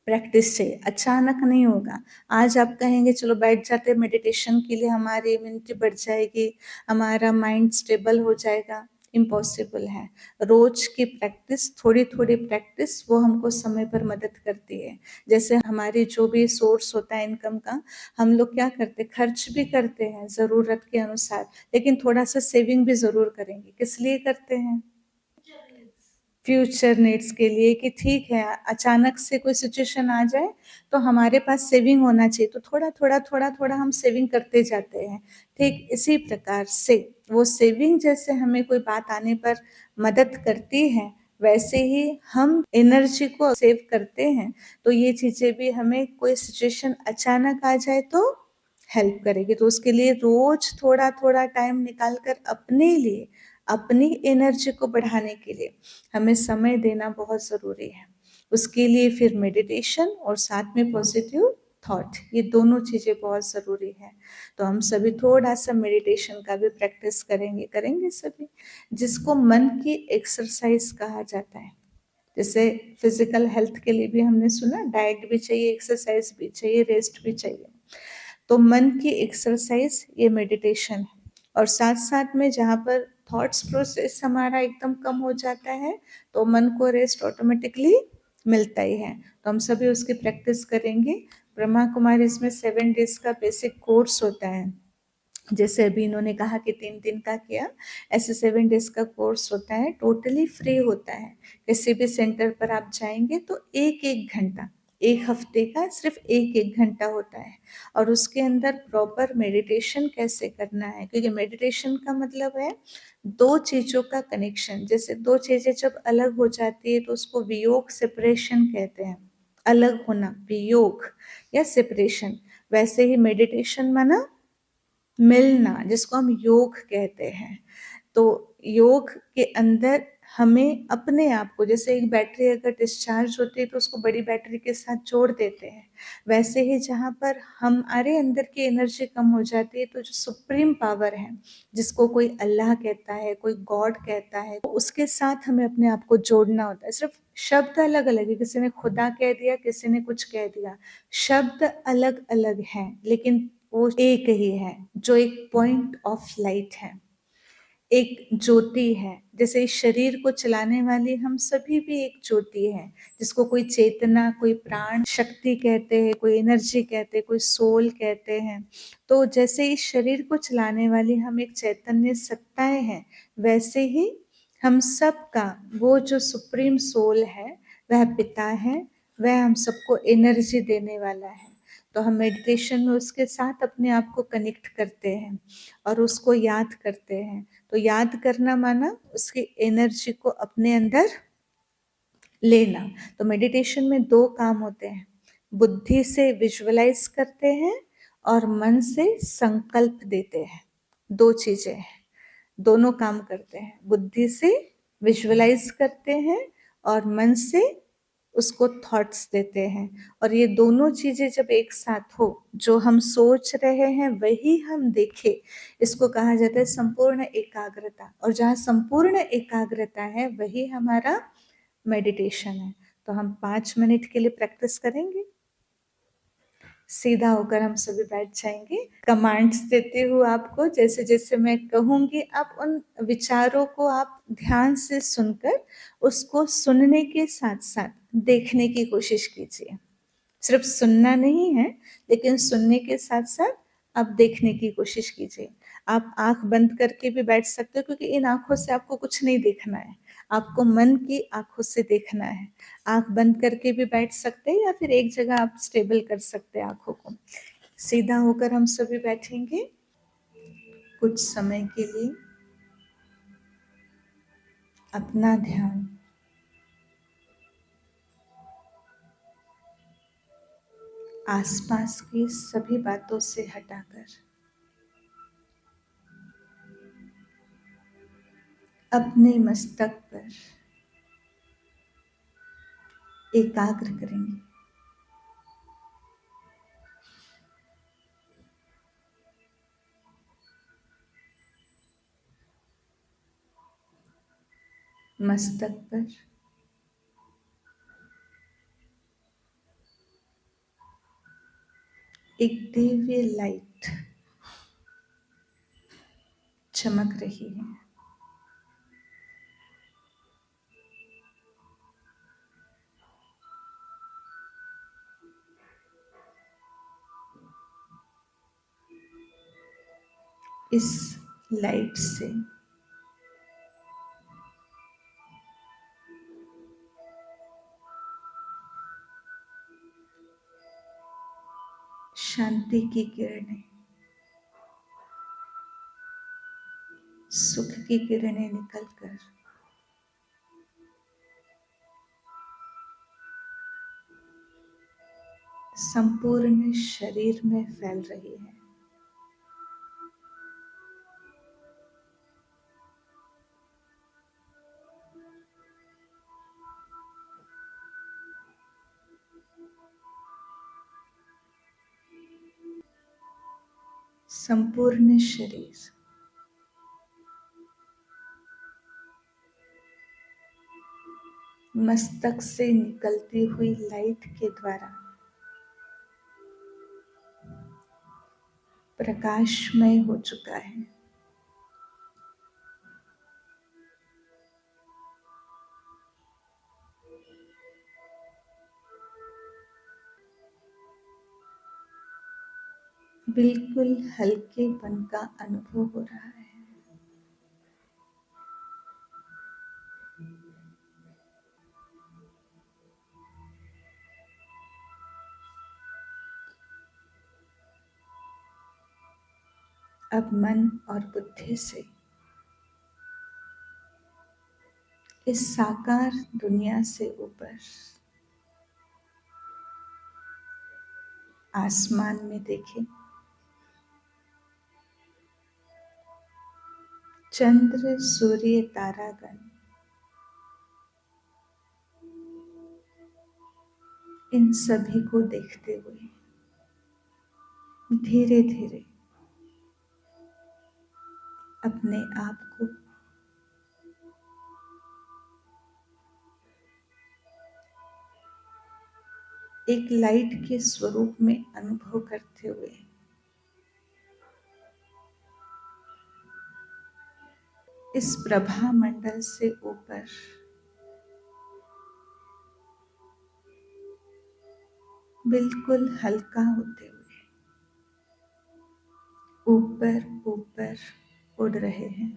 प्रैक्टिस चाहिए, अचानक नहीं होगा। आज आप कहेंगे चलो बैठ जाते हैं मेडिटेशन के लिए, हमारी इम्यूनिटी बढ़ जाएगी, हमारा माइंड स्टेबल हो जाएगा, इम्पॉसिबल है। रोज की प्रैक्टिस, थोड़ी थोड़ी प्रैक्टिस, वो हमको समय पर मदद करती है। जैसे हमारी जो भी सोर्स होता है इनकम का, हम लोग क्या करते, खर्च भी करते हैं ज़रूरत के अनुसार, लेकिन थोड़ा सा सेविंग भी ज़रूर करेंगे। किस लिए करते हैं? फ्यूचर नीड्स के लिए, कि ठीक है अचानक से कोई सिचुएशन आ जाए तो हमारे पास सेविंग होना चाहिए, तो थोड़ा थोड़ा थोड़ा थोड़ा हम सेविंग करते जाते हैं। ठीक इसी प्रकार से वो सेविंग जैसे हमें कोई बात आने पर मदद करती है, वैसे ही हम एनर्जी को सेव करते हैं। तो ये चीज़ें भी हमें कोई सिचुएशन अचानक आ जाए तो हेल्प करेगी। तो उसके लिए रोज थोड़ा थोड़ा टाइम निकाल कर अपने लिए, अपनी एनर्जी को बढ़ाने के लिए हमें समय देना बहुत ज़रूरी है। उसके लिए फिर मेडिटेशन और साथ में पॉजिटिव थॉट, ये दोनों चीज़ें बहुत ज़रूरी है। तो हम सभी थोड़ा-सा मेडिटेशन का भी प्रैक्टिस करेंगे सभी, जिसको मन की एक्सरसाइज कहा जाता है। जैसे फिज़िकल हेल्थ के लिए भी हमने सुना, डाइट भी चाहिए, एक्सरसाइज भी चाहिए, रेस्ट भी चाहिए। तो मन की एक्सरसाइज ये मेडिटेशन है। और साथ-साथ में जहाँ पर थॉट्स प्रोसेस हमारा एकदम कम हो जाता है, तो मन को रेस्ट ऑटोमेटिकली मिलता ही है। तो हम सभी उसकी प्रैक्टिस करेंगे। ब्रह्मा कुमारी इसमें 7 डेज़ का बेसिक कोर्स होता है। जैसे अभी इन्होंने कहा कि 3 दिन का किया, ऐसे 7 डेज़ का कोर्स होता है, टोटली फ्री होता है। किसी भी सेंटर पर आप जाएँगे तो 1-1 घंटा, 1 हफ्ते का सिर्फ 1-1 घंटा होता है। और उसके अंदर प्रॉपर मेडिटेशन कैसे करना है, क्योंकि मेडिटेशन का मतलब है 2 चीज़ों का कनेक्शन। जैसे 2 चीज़ें जब अलग हो जाती है तो उसको वियोग, सेपरेशन कहते हैं। अलग होना, वियोग या सेपरेशन। वैसे ही मेडिटेशन माना मिलना, जिसको हम योग कहते हैं। तो योग के अंदर हमें अपने आप को, जैसे एक बैटरी अगर डिस्चार्ज होती है तो उसको बड़ी बैटरी के साथ जोड़ देते हैं, वैसे ही जहाँ पर हमारे अंदर की एनर्जी कम हो जाती है, तो जो सुप्रीम पावर है, जिसको कोई अल्लाह कहता है, कोई गॉड कहता है, तो उसके साथ हमें अपने आप को जोड़ना होता है। सिर्फ शब्द अलग अलग है, किसी ने खुदा कह दिया, किसी ने कुछ कह दिया, शब्द अलग अलग हैं, लेकिन वो एक ही है, जो एक पॉइंट ऑफ लाइट है। एक ज्योति है। जैसे इस शरीर को चलाने वाली हम सभी भी एक ज्योति हैं, जिसको कोई चेतना, कोई प्राण शक्ति कहते हैं, कोई एनर्जी कहते हैं, कोई सोल कहते हैं। तो जैसे इस शरीर को चलाने वाली हम एक चैतन्य सत्ताएं हैं, वैसे ही हम सब का वो जो सुप्रीम सोल है, वह पिता है, वह हम सबको एनर्जी देने वाला है। तो हम मेडिटेशन में उसके साथ अपने आप को कनेक्ट करते हैं और उसको याद करते हैं। तो याद करना माना उसकी एनर्जी को अपने अंदर लेना। तो मेडिटेशन में 2 काम होते हैं, बुद्धि से विजुअलाइज करते हैं और मन से संकल्प देते हैं। 2 चीजें हैं, दोनों काम करते हैं। बुद्धि से विजुअलाइज करते हैं और मन से उसको थॉट्स देते हैं। और ये दोनों चीजें जब एक साथ हो, जो हम सोच रहे हैं वही हम देखें, इसको कहा जाता है संपूर्ण एकाग्रता। और जहाँ संपूर्ण एकाग्रता है वही हमारा मेडिटेशन है। तो हम 5 मिनट के लिए प्रैक्टिस करेंगे। सीधा होकर हम सभी बैठ जाएंगे। कमांड्स देती हूँ आपको, जैसे जैसे मैं कहूँगी आप उन विचारों को आप ध्यान से सुनकर उसको सुनने के साथ साथ देखने की कोशिश कीजिए। सिर्फ सुनना नहीं है, लेकिन सुनने के साथ साथ आप देखने की कोशिश कीजिए। आप आंख बंद करके भी बैठ सकते हो, क्योंकि इन आंखों से आपको कुछ नहीं देखना है, आपको मन की आंखों से देखना है। आंख बंद करके भी बैठ सकते हैं या फिर एक जगह आप स्टेबल कर सकते हैं आंखों को। सीधा होकर हम सभी बैठेंगे कुछ समय के लिए। अपना ध्यान आसपास की सभी बातों से हटाकर अपने मस्तक पर एकाग्र करेंगे। मस्तक पर एक दिव्य लाइट चमक रही है। इस लाइट से शांति की किरणें, सुख की किरणें निकलकर संपूर्ण शरीर में फैल रही है। संपूर्ण शरीर मस्तक से निकलती हुई लाइट के द्वारा प्रकाशमय हो चुका है। बिल्कुल हल्केपन का अनुभव हो रहा है। अब मन और बुद्धि से इस साकार दुनिया से ऊपर आसमान में देखें। चंद्र, सूर्य, तारागण इन सभी को देखते हुए धीरे धीरे अपने आप को एक लाइट के स्वरूप में अनुभव करते हुए इस प्रभा मंडल से ऊपर बिल्कुल हल्का होते हुए ऊपर ऊपर उड़ रहे हैं।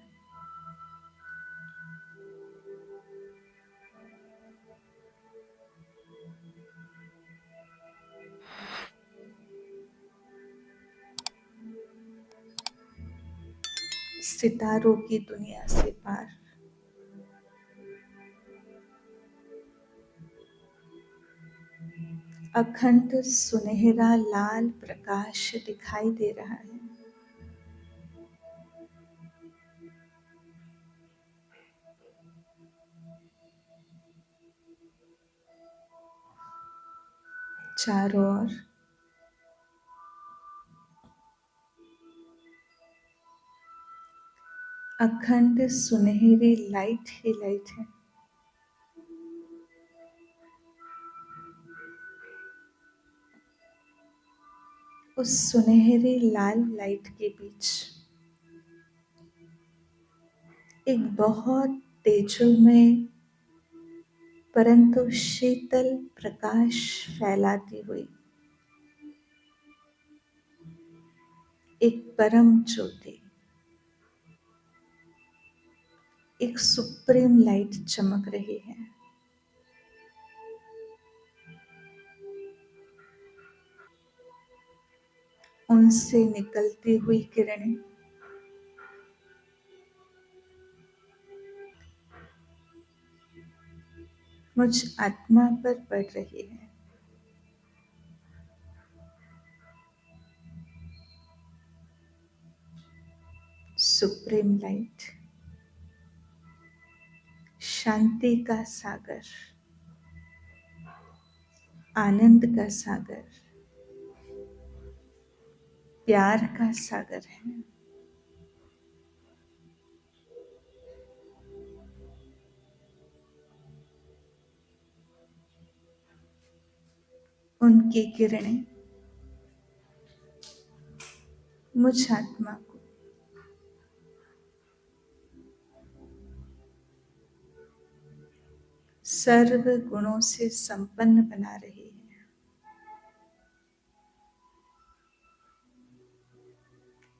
सितारों की दुनिया से पार, अखंड सुनहरा लाल प्रकाश दिखाई दे रहा है। चारों ओर अखंड सुनहरी लाइट ही लाइट है। उस सुनहरी लाल लाइट के बीच एक बहुत तेजोमय परंतु शीतल प्रकाश फैलाती हुई एक परम ज्योति, एक सुप्रीम लाइट चमक रही है। उनसे निकलती हुई किरणें मुझ आत्मा पर पड़ रही है। सुप्रीम लाइट, शांति का सागर, आनंद का सागर, प्यार का सागर है। उनकी किरणें मुझ आत्मा को सर्व गुणों से संपन्न बना रही है।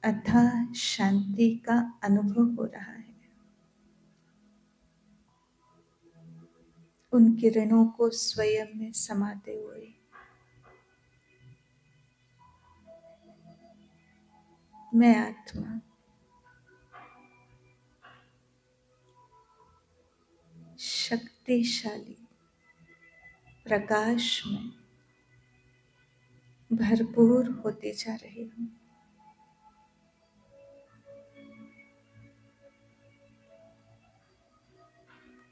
अथाह शांति का अनुभव हो रहा है। उन किरणों को स्वयं में समाते हुए मैं आत्मा शक्तिशाली प्रकाश में भरपूर होती जा रही हूँ।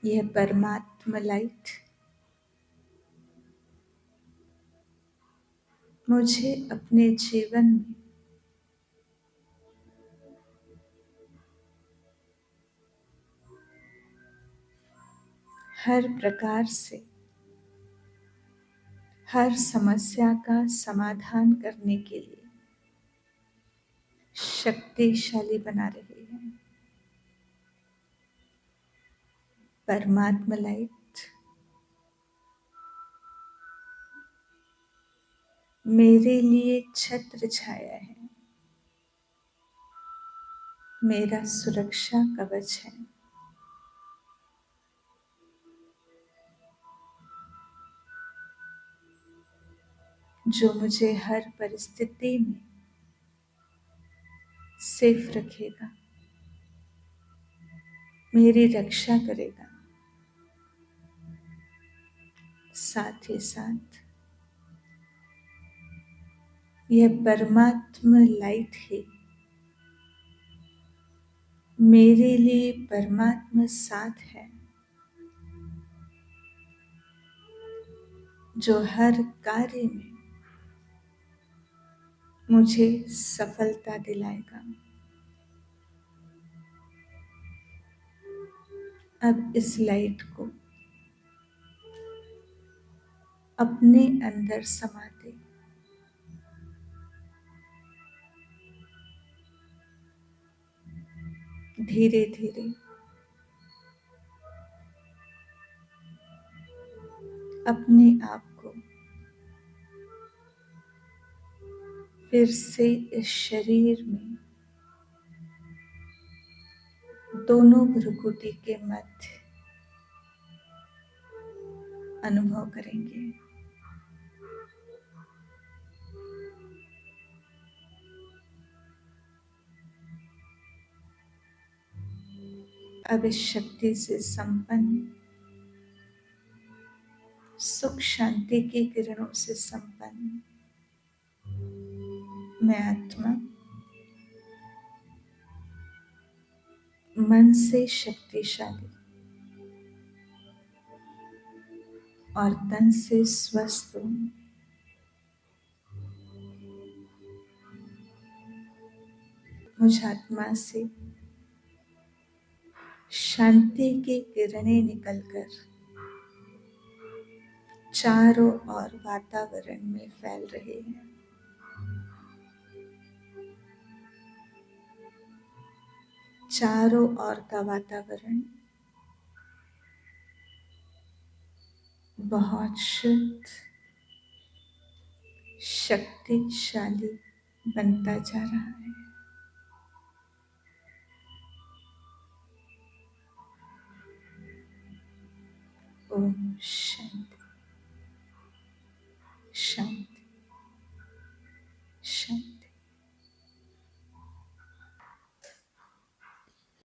यह परमात्मा लाइट मुझे अपने जीवन में हर प्रकार से हर समस्या का समाधान करने के लिए शक्तिशाली बना रही है। परमात्मा लाइट मेरे लिए छत्र छाया है, मेरा सुरक्षा कवच है। जो मुझे हर परिस्थिति में सेफ रखेगा, मेरी रक्षा करेगा। साथ ही साथ यह परमात्मा लाइट ही मेरे लिए परमात्मा साथ है, जो हर कार्य में मुझे सफलता दिलाएगा। अब इस लाइट को अपने अंदर समा दे। धीरे धीरे अपने आप को फिर से इस शरीर में दोनों भ्रुकुटी के मध्य अनुभव करेंगे। अब इस शक्ति से संपन्न, सुख शांति की किरणों से संपन्न मैं आत्मा मन से शक्तिशाली और तन से स्वस्थ हूँ। मुझ आत्मा से शांति की किरणें निकलकर चारों ओर वातावरण में फैल रही हैं। चारों ओर का वातावरण बहुत शुद्ध, शक्तिशाली बनता जा रहा है। ओम शांति।